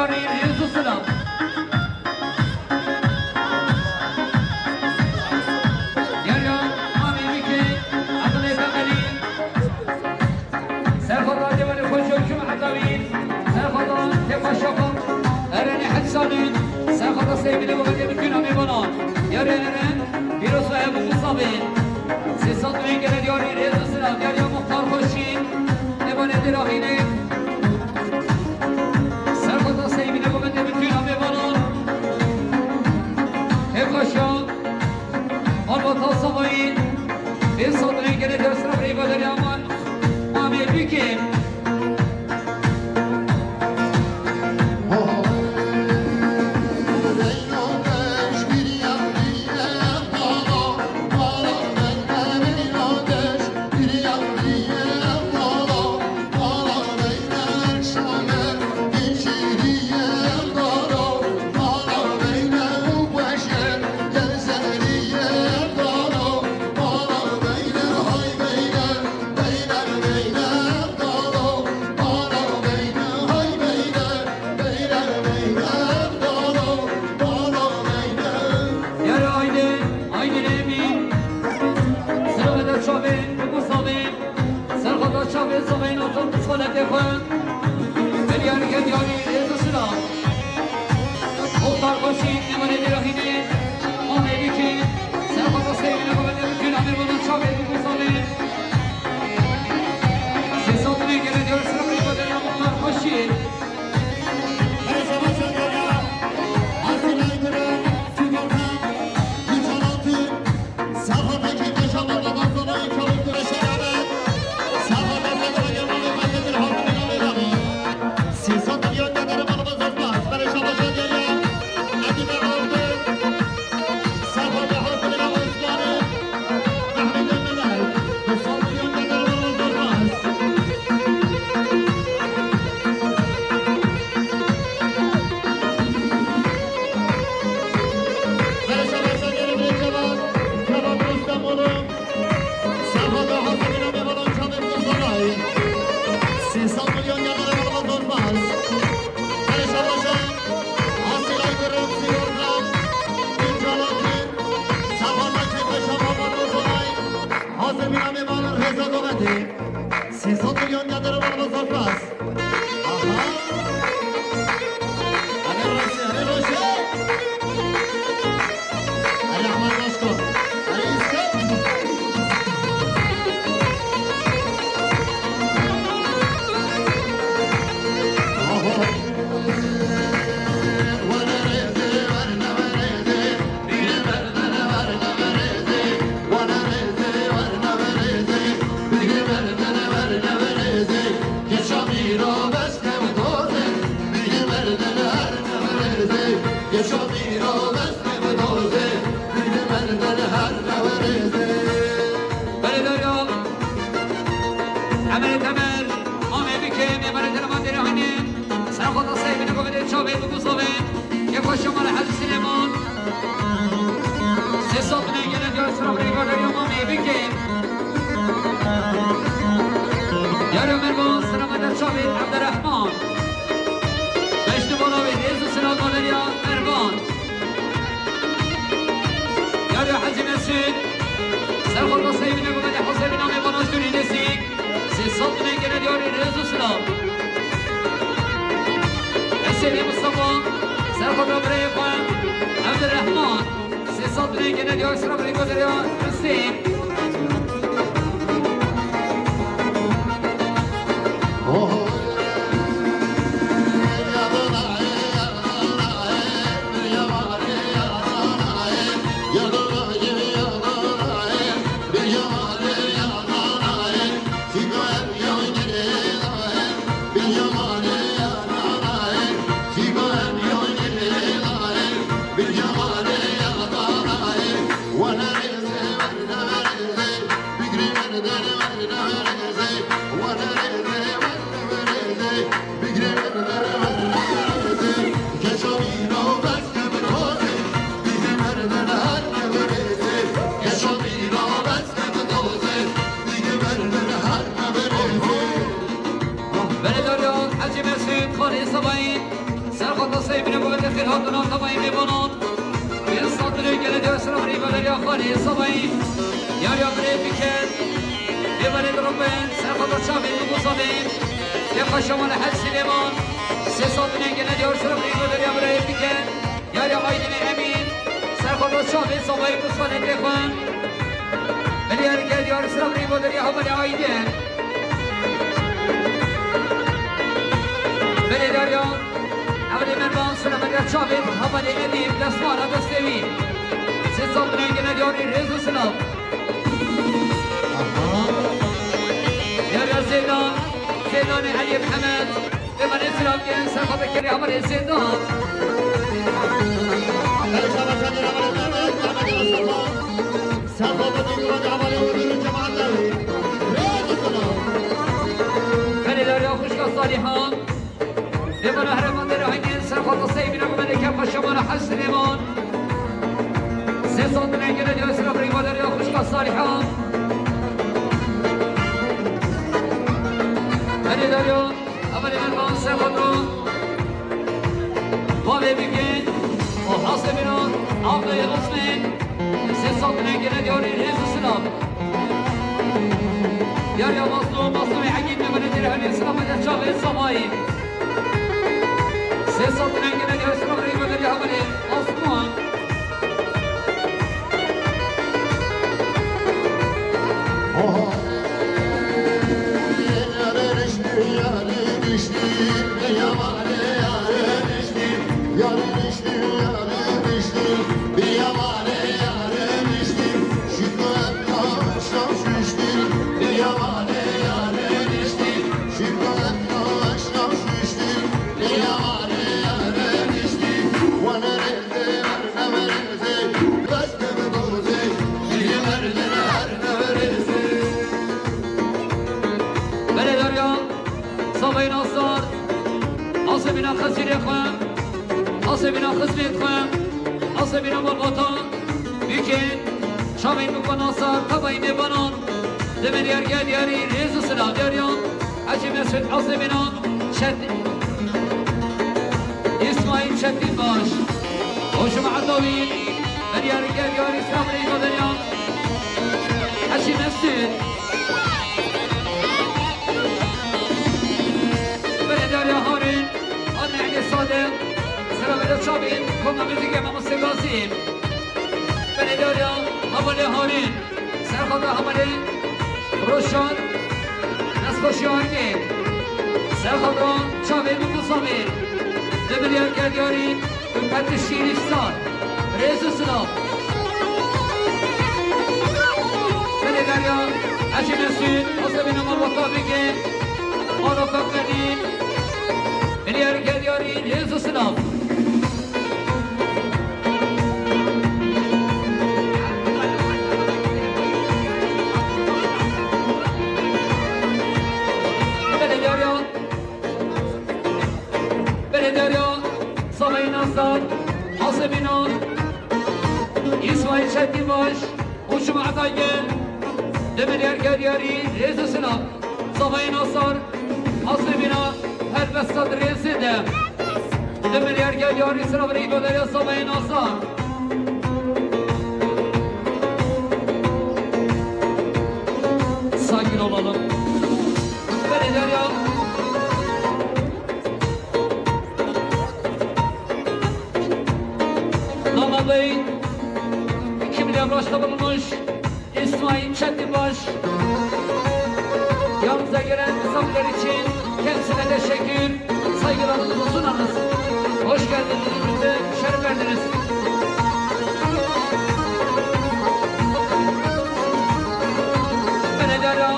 دیاری ریز و سلام دیاریا آمی بیکی عقلی بقلی سرخدا دیوانی خوشوشم حتاوین سرخدا تفا شفا ارنی حدسانین سرخدا سیبیلی بغدی بکن آمی بانان دیاری ارن بیرو صاحب مصابین سیسان دوینگره دیاری ریز و سلام دیاریا مختار خوشین دیوانی دیراهینه سرخدا سیبیلی بغدی بکن آمی بانان تفا آلباتا سامایی به صدره گره در سرم ریگا داری اما آمی بیکیم خاطرنا طبعی میبانند این ساطره گله دیار سلام ریبا دریا خالی صبایی یاریا برای بکن ببرید ربین سر خاطر چاوی بگوزابین یه خشمان حسی لیمان سه ساطره گله دیار سلام ریبا دریا برای بکن یاریا آیدین امین سر خاطر چاوی صبایی بسوانه بخوان بلی هرگه دیار سلام ریبا دریا همالی آیدین بلی داریا اولی من بان سلام اگر چاوید همالی ادیم دستمانا دستوی سه سال برنگه ندیاری ریز و سلام داریا زیدان علی محمد به من سلام گرن سرخواب کری همالی زیدان بلی داریا خوشگاه صالحان بمن هرمان در عینین سرخواد سیبین و ملکه پشمان حسن ایمان سه صد نگره دیو اسلام ریما در یا خوشگاه صالحان بلی داریا اولی من بان سرخواد رو بابه بگین و حاصل بینان آقای عثمان سه صد نگره دیاری ریز اسلام یاریا مصنوع عقیم بمن در عینین اسلام در چاقه صبایی سه سال نگه نگه اسلام ریما در یه همالی آسمان بنا خسیر خوام آسه بنا خسریت خوام آسه بنا مرغوطان بیکن شامین بکن آسار طبعی میبانان دمن یارگه دیاری ریز و سلام دیاریان حجی مسجد آسه بنا شد اسماعیل شدید باش خوش معدوین من یارگه دیاری سلام ریز و دنیان حجی مسجد بله داریا هارین صادق سلام علیکم شابین کم میزیک ما مستقاسیم بله داریا حوالی هارین سرخواد حوالی روشان نسخوشی هارگی سرخواد شابین مصابین دبلیار کردیاری پت شیرستان ریز و سلام بله داریا عجی مسجد حسبین مربطا بگه معرفت کنید بلیار کردیاری ریز و سلام بله داریا صابعی ناصر حاسبینان اسماعیل شدید باش خوشم عطایه بلیار کردیاری ریز و سلام صابعی ناصر حاسبینان هر بستاد رسیده دمیار که یاری سلام ریگو دریا صبح ناصر sakin olalım beni derya Namabeyin 2 milyar başta bulunmuş İsmail Çetinbaş yanımıza gelen misafirler için kendisine teşekkür, saygılarımızı sunarız. Hoş geldiniz, bize şeref verdiniz. Ben ederim.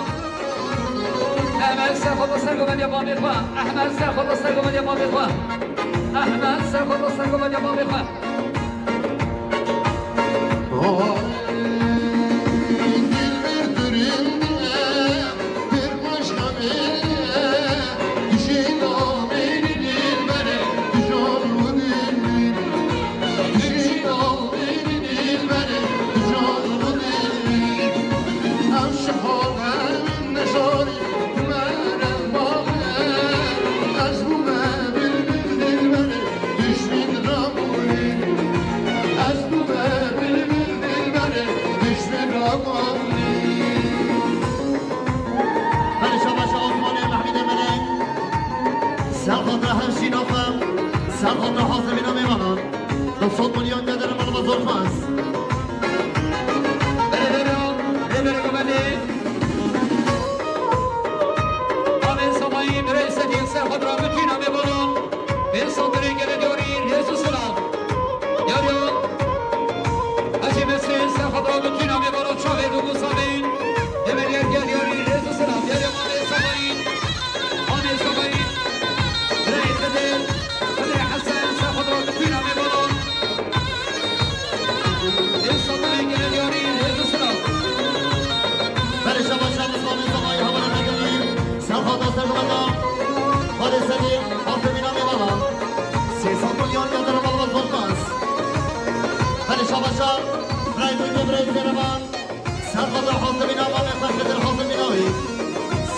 Ahmet Serkoğlu Serkoğlu yapam etme. Ahmet Serkoğlu Serkoğlu yapam etme. Ahmet Serkoğlu Serkoğlu yapam etme. As bu mevbil bildir beni, düşmün ramı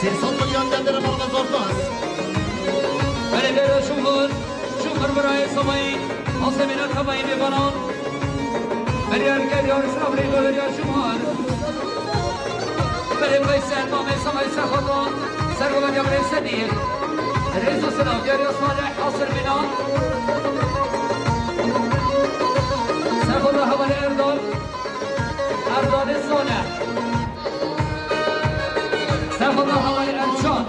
300 milyon دادر مرد زرفاس بله در شمهر برای سمایی آسمین الخمایی میبانان بله ارکه دیار اسلام ریدو در شمهر بله بیسن مامی سمایی سرخوتان سرگوبت یا بره سدیر رئیس و سلام دیاری اصمانه حاصر بینان سرخوت حوال اردان زانه سرخوت حوال ارشان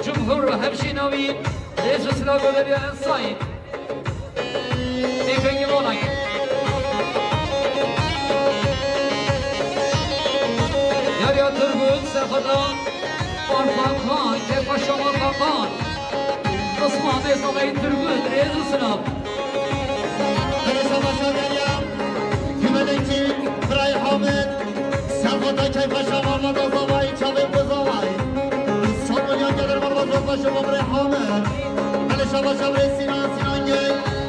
جمهور همشي ناوي ليش سلاو بدريا انسايد تيفني موناي يا تربوت سخدان فان كيف شما فان اسمع بس ما تربوت ريز سلاو انا شغاليا كمدتي براي حامد سخدا كيف شما ما ضواي تشابي بزواي شما برای حامد بله شما شبری سینان گی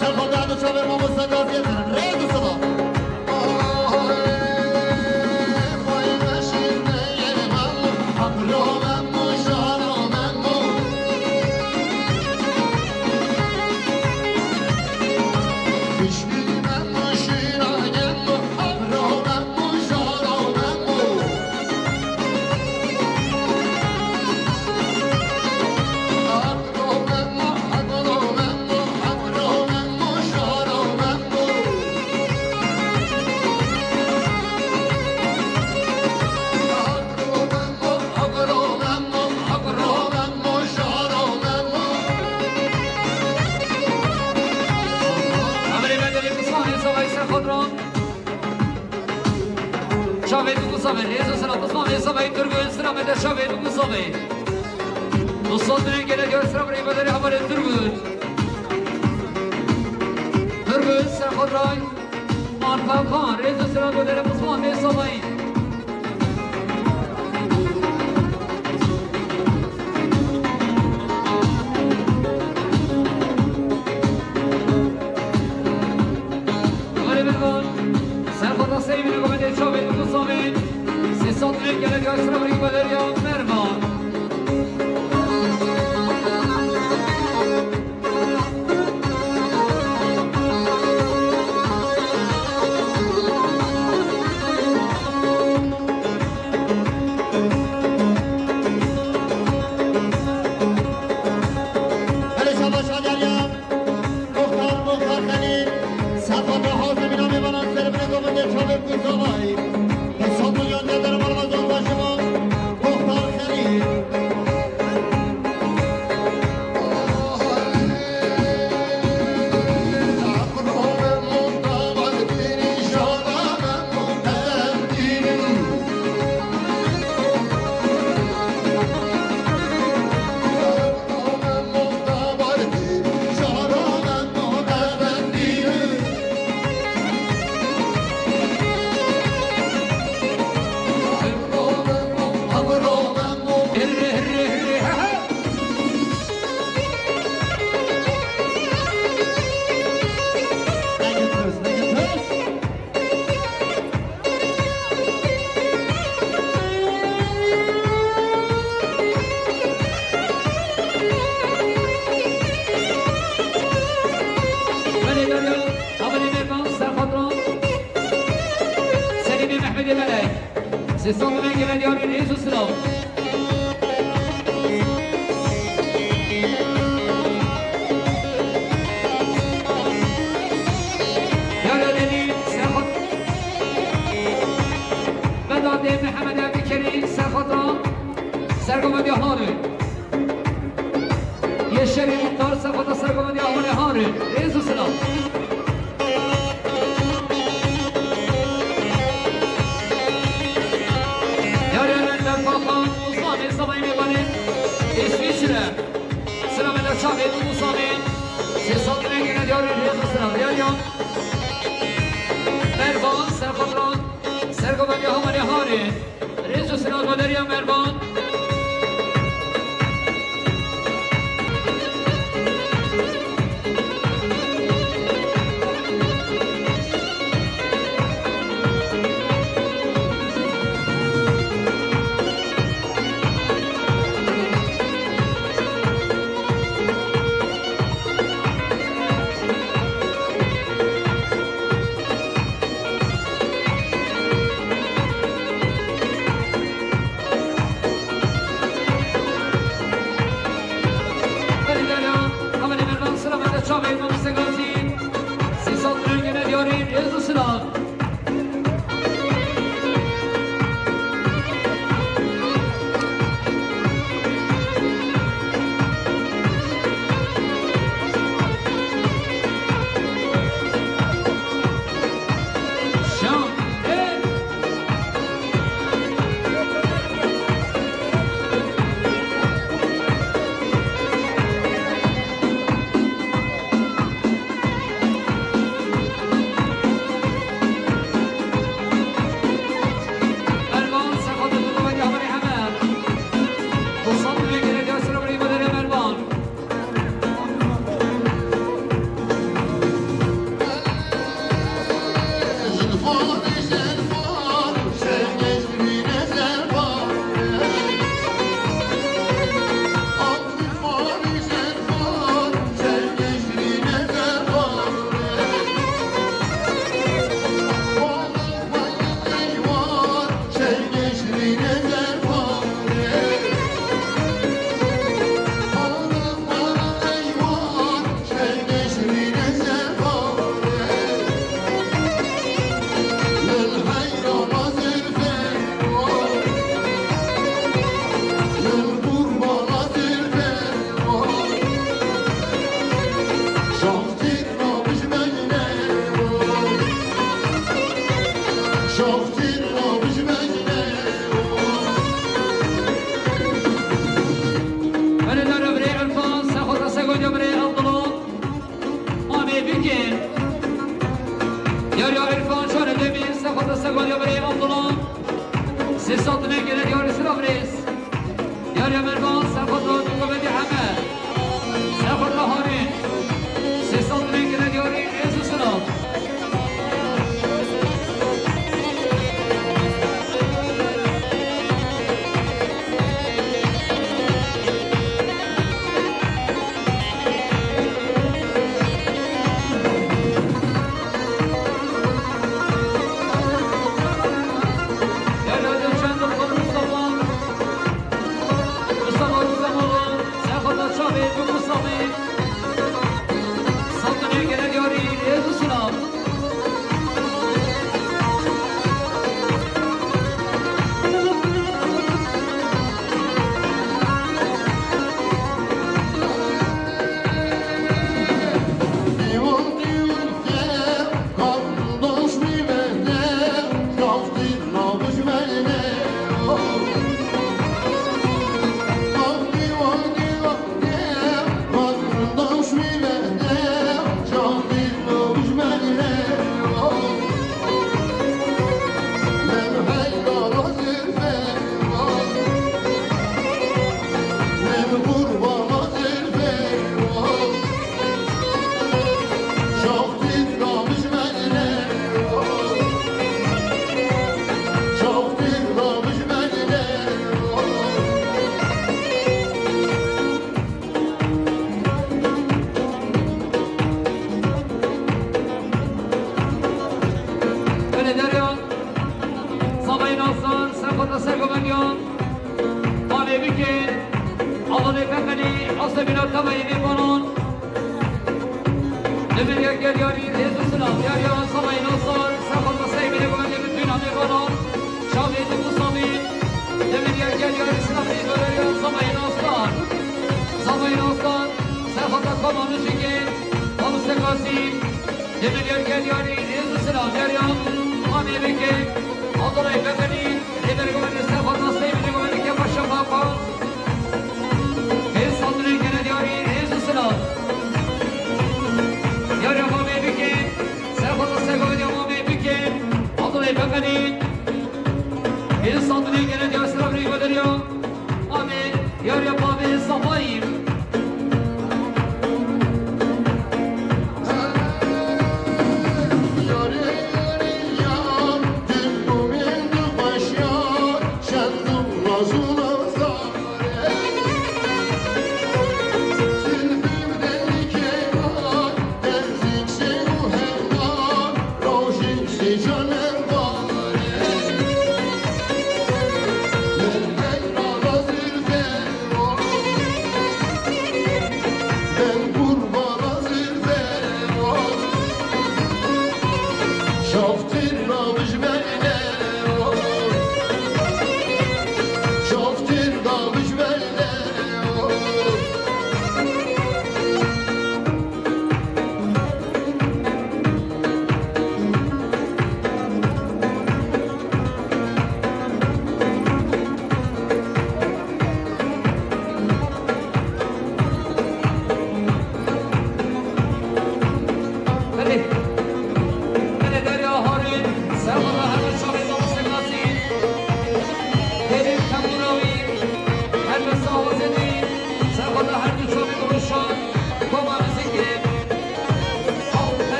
سرخال دهدو چابر ما مستقاضیه ترن ریدو صدا مصابين رئيس السلام مصابين صابين ترقو السلام هذا شابين مصابين الصوت من الجنة يا السلام ريم بدري عمر ترقو السلام خضراي مان فاقان رئيس السلام بدري مصابين صابين سيبي لكم أن تشوفوا المصابين سيصوت من جلد يسرى ريم بدري مرمان سيصوت من جلد يا رئيس السلام يا رئيس سيخط بدأت محمد عبد الكريم سيخطا سرقم دي هاري يشري مختار سيخطا سرقم دي هاري رئيس السلام سلام على شعبي المصابين سيصوت من جنة ديار الرئيس السلام اليوم مربان سرخطران سرقم دي هاري رئيس السلام مدريا مربان بكين يا عرفان شان دمين سخط سقال يا بري عبدالله سيسات نجرد يا رسول أبريس يا مربان سخط نقبل حمد سخط لهانين سيسات نجرد يا رسول سلام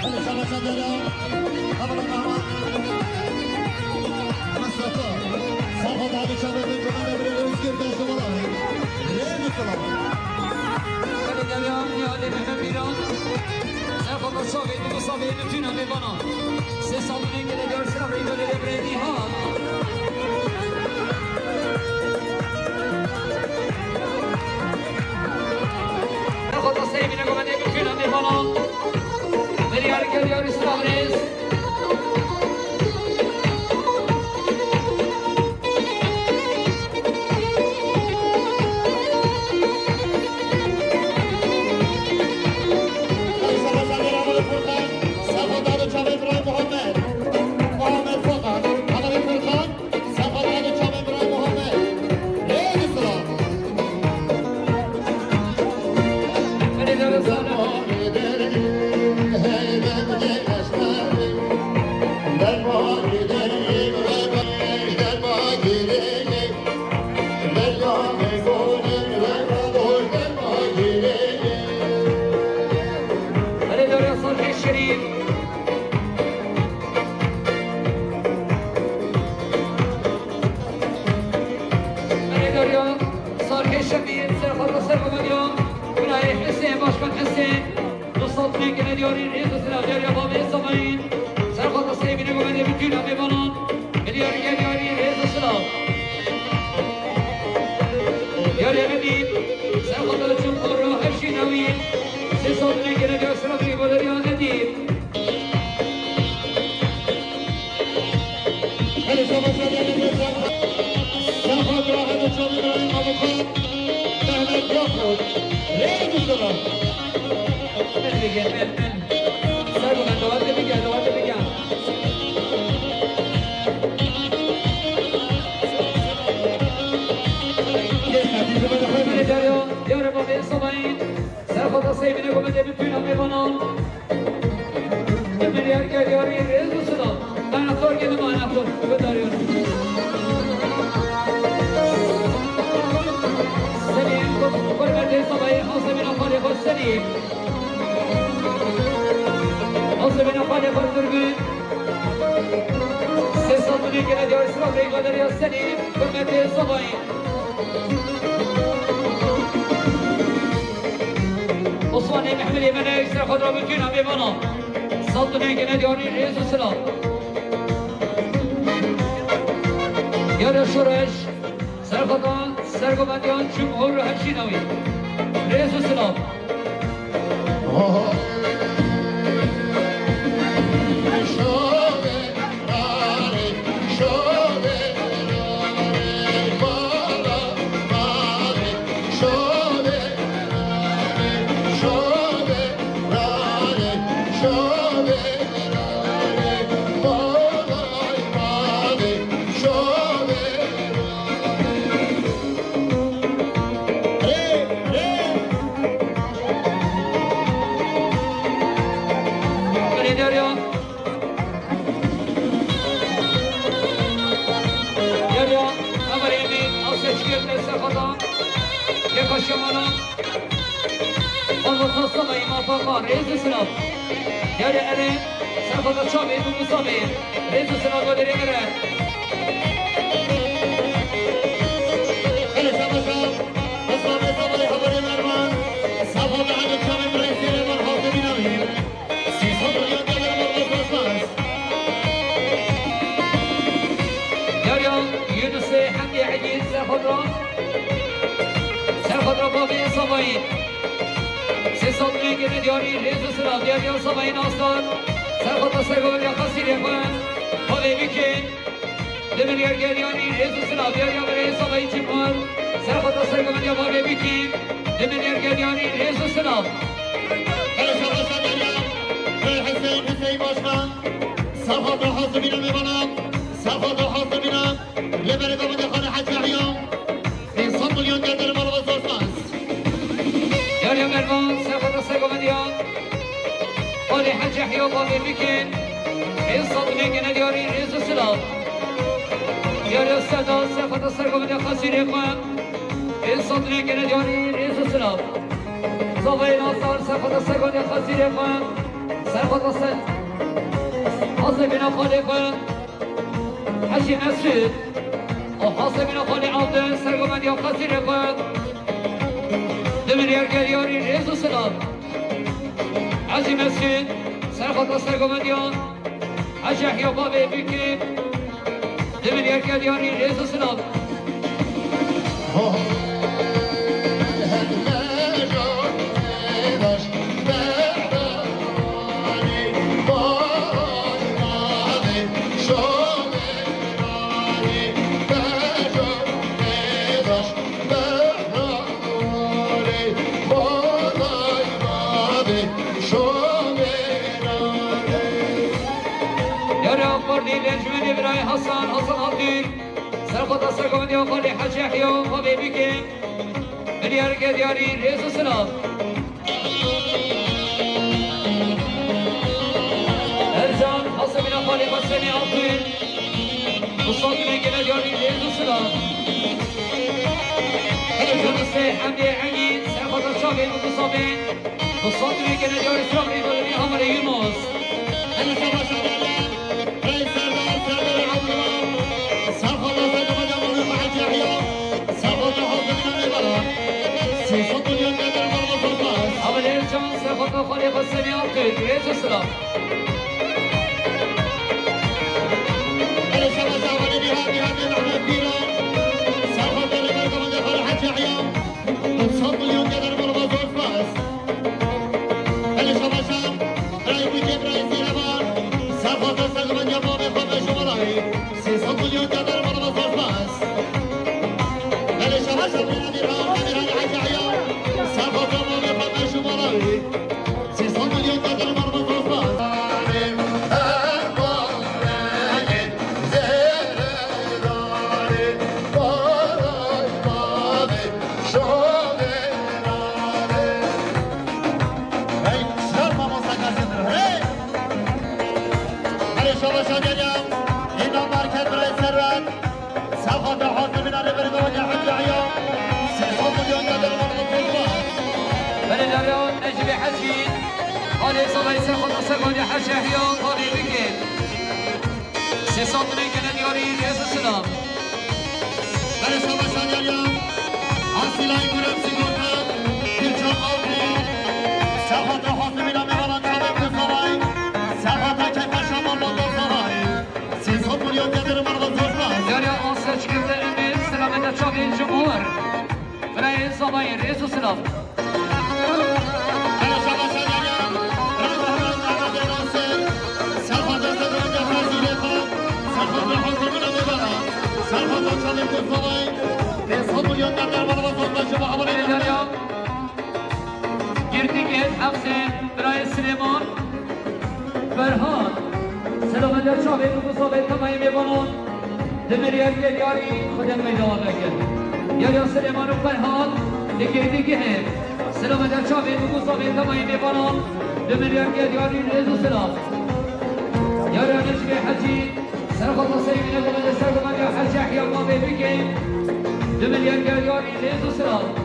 خلي شباب شدنا قبل القهوة مسافة صافة هذه شباب من جمال بريل ويسكير كاش والله ليه مثلا خلي داريان نهادي مهم بيران سافة الصافي المصافي نتونا ببنا سيصابنين كده دار سافري دولي لبريدي ها سافة الصافي نقوم نتونا ببنا بريار كده سافريز عثماني محملي من اكسترا خضرا بكينا ببنا صدني كنا دياري رئيس السلام يا شورش سرخدان سرگوبندیان جمهور همشینوی رئیس السلام شمالا المتصل بموافقة رئيس السلام ياري أري سرخد الشامي بمصابي رئيس السلام ودري أري ياري يونس حمدي عجيز سرخد بابی سبایی سیصدی که دیاری ریز سلام دیاری سبایی ناستان سرخط سرگوری خسیری خون خالی بیکن دمیار گریانی ریز سلام دیاری برای سبایی چیپار سرخط سرگوری بابی بیکن دمیار گریانی ریز سلام حسین باشم سرخط حاضر بینم میبانم سرخط حاضر بینم لبرد آمد خانه حج محیام 100 میلیون در مال يا مرمان سافر السيقومديان قولي حج حيو بابي بكين يصد لك ندياري رئيس السلام يا السادة سافر السيقومديان خسير إخوان يصد لك ندياري رئيس السلام صفين أصار سافر السيقومديان خسير قصير خان سرخط الصد حاصل بنا خالي خان حشي مسجد وحاصل بنا خالي عبد سرقمد يا قصير خان دمن يرقل ياري ريز وسلام حشي مسجد سرخط السرقمد يا حشي احيا بابي بكي دمن يرقل ياري ريز وسلام حسن عبدي سرقط السرقمد يا خالي حج يحيى وابي بكي مليار دياري رئيس السلام ارزان حسن بن خالي مسلمي عبدي مصطفى بن دياري رئيس السلام الجنسي حمدي عيد سرقط الشافعي المتصابين مصطفى بن دياري سرقري بلدي عمر يونس سرخط خالي مسلمي عبدي رئيس السلام علي صباح سرخط السرقمد يا حج يحيى وابي بكي 600 جنيه دياري رئيس السلام بله صباح شادیان حاصلای گروه سیگورتا پیچان آوری سرخط حاصل میوالان چابک سرای سرخط کفش آمان سرای 300 میلیون دلار مرد زرد داری آسیا چکرده امید سلامت چابی جمهور برای صباح رئیس السلام گردگیر حفظه برای سلیمان فرهاد سلامت در چاوه مصابه تمایی میبانون دمریار گریاری خودم میدان بکن یاریا سلیمان و فرهاد گردگیر سلامت در چاوه مصابه تمایی میبانون دمریار گریاری رئیس السلام یاریا نشبه حجی سرخط سیمین قبل سرقمد یا حج یحیی وابی بکي دملیار گریاری رئیس السلام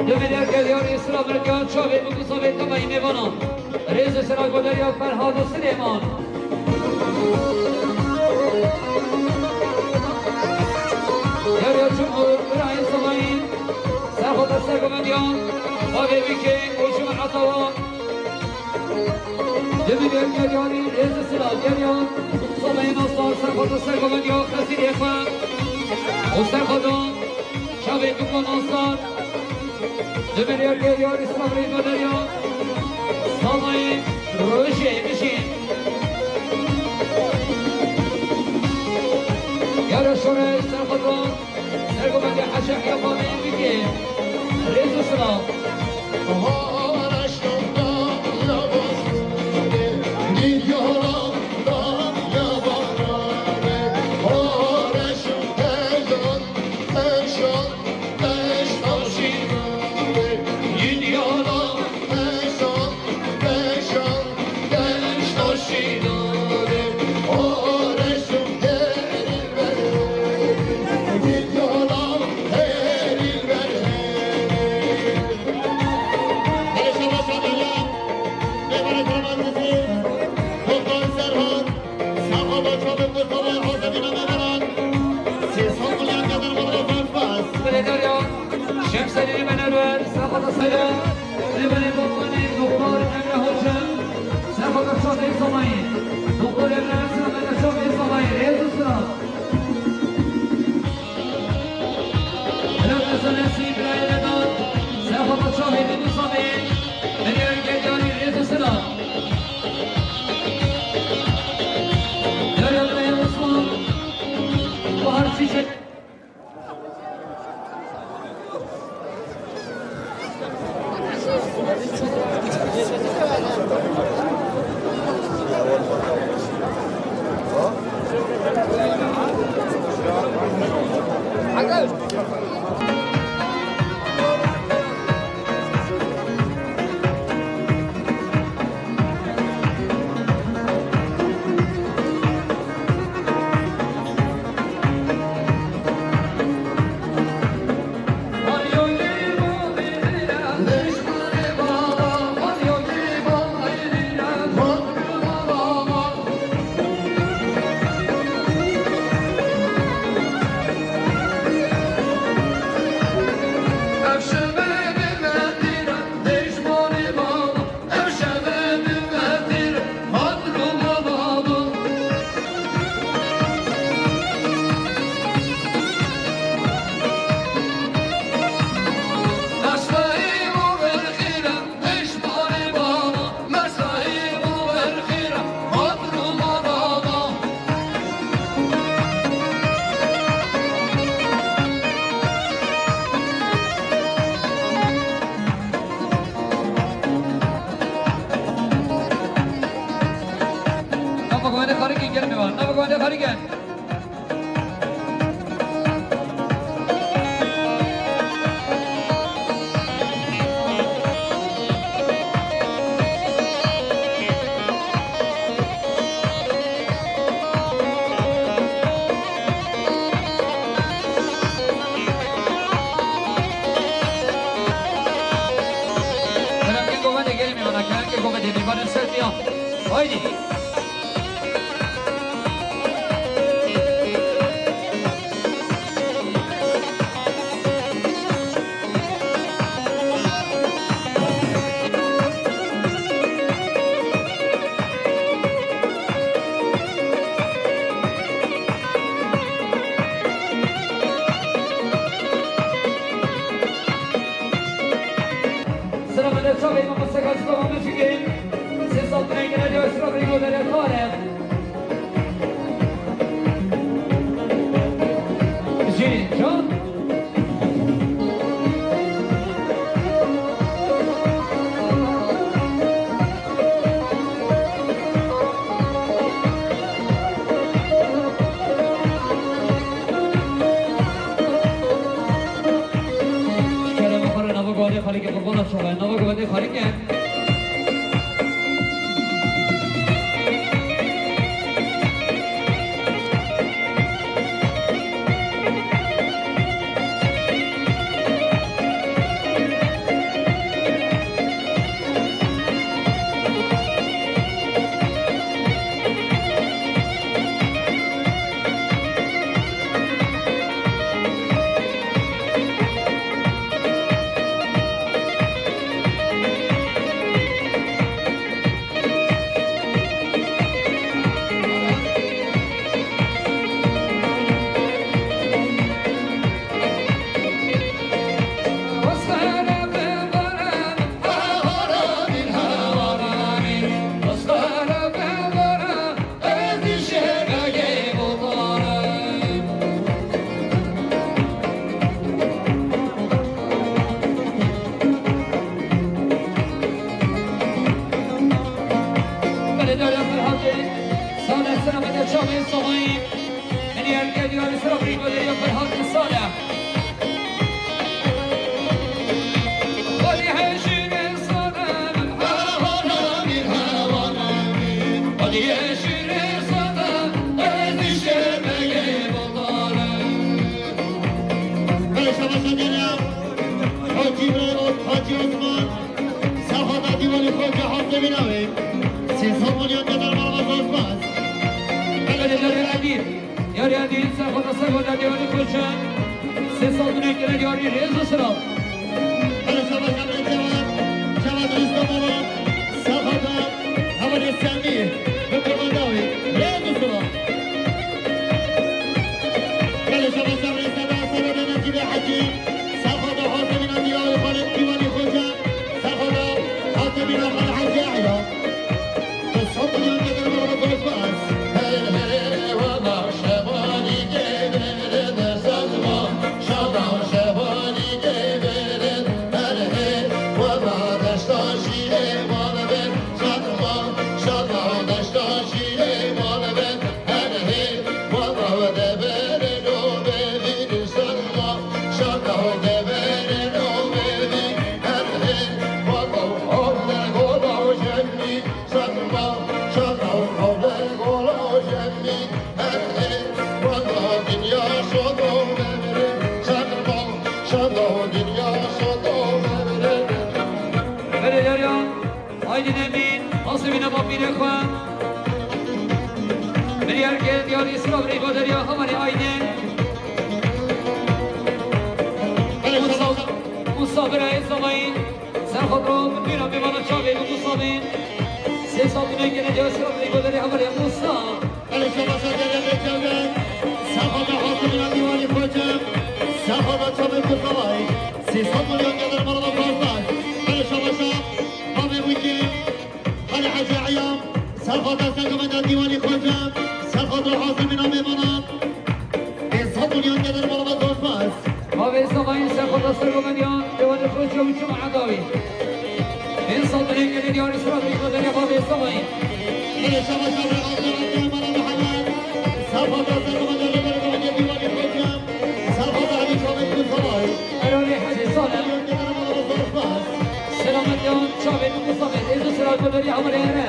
دمیر گلیار اسلام مرکان شاوید مصابه تمایی میوانان رئیس سراغ فرهاد و سلیمان یاریا جمهور ابراهیم سمایی سرخود سرگمندیان آبی بیکی اوشم عطاوان دمیر گلیاری رئیس سراغ گلیان سمایی نصار سرخود سرگمندیان خسیر اخوان و سرخودان شاوید مکان نصار دمیر گلیار اسلام رئیس مدریان سمایی روشه بشین یارو شورش سرخودان سرگمندی حشق یا فامی بیگه رئیس سلام شمسلی منور سرخط سلام لیبانی بابانی دکتر امر هاشم سرخط شاده سامایی دکتر امر سرخط شاده سامایی رئیس سلام رئیس نسی برای نداد سرخط شاده سامایی منیر گلیاری رئیس سلام دریال رئیس عثمان و هر چیز حجی عثمان سرخدا دیوانی خود که حاضر بیناوی 300 میلیون دلار مال باز یاری عدید سرخدا سرخدا دیوانی خودشن 300 میلیون گره یاری ریز و سراب بله شما جوان جوان رزدامانو سرخدا همان اسلامی به قربانداوی ریز و سراب بله شما جوان رزدامانو نجیب حجی سرخدا حاضر بیناوی دیوانی خالد دیوانی خودشن سرخدا حاضر بیناوی خالد حجی احیان 300 میلیون دلار مال باز بابین خوان بریار که دیاری اسلام ری بادریا همان آینه مصابر اسلامی سرخود رو ببینم بمانم شاوه و مصابین 300 میلیون گره دیاری اسلام ری بادریا همان مصاب شما شده بجوگن سرخود حاضر بینم دیوانی خوشم سرخود چامه کسوای 300 میلیون گره مالا بازدن شما شد همه بودی خالی حجی عیام سرخود سرگمندان دیوانی خوشم سرخود حاضر بینم بمانم 300 میلیون گره مالا بازدن ما به اسلامی سرخود سرگمندان دیوانی خوشم شما عداوی 300 میلیون گره دیاری اسلام ری بادریا ما به اسلامی شما شد حاضر مالا محمد سرخود سرگمندان دیوانی خوشم سرخود علی چامه کسوای ارانی حجی سالم سلامت جان شاوه مصابه ایزو سرال بادریا همان ایره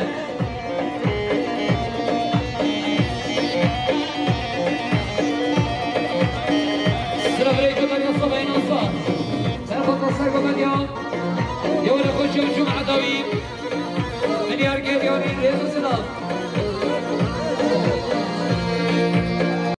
سلام علیکم بادریا صبحین آسان سرخود سرگمندان دیوانی خوشم شما عداوی ملیار که دیاری ریز و سلام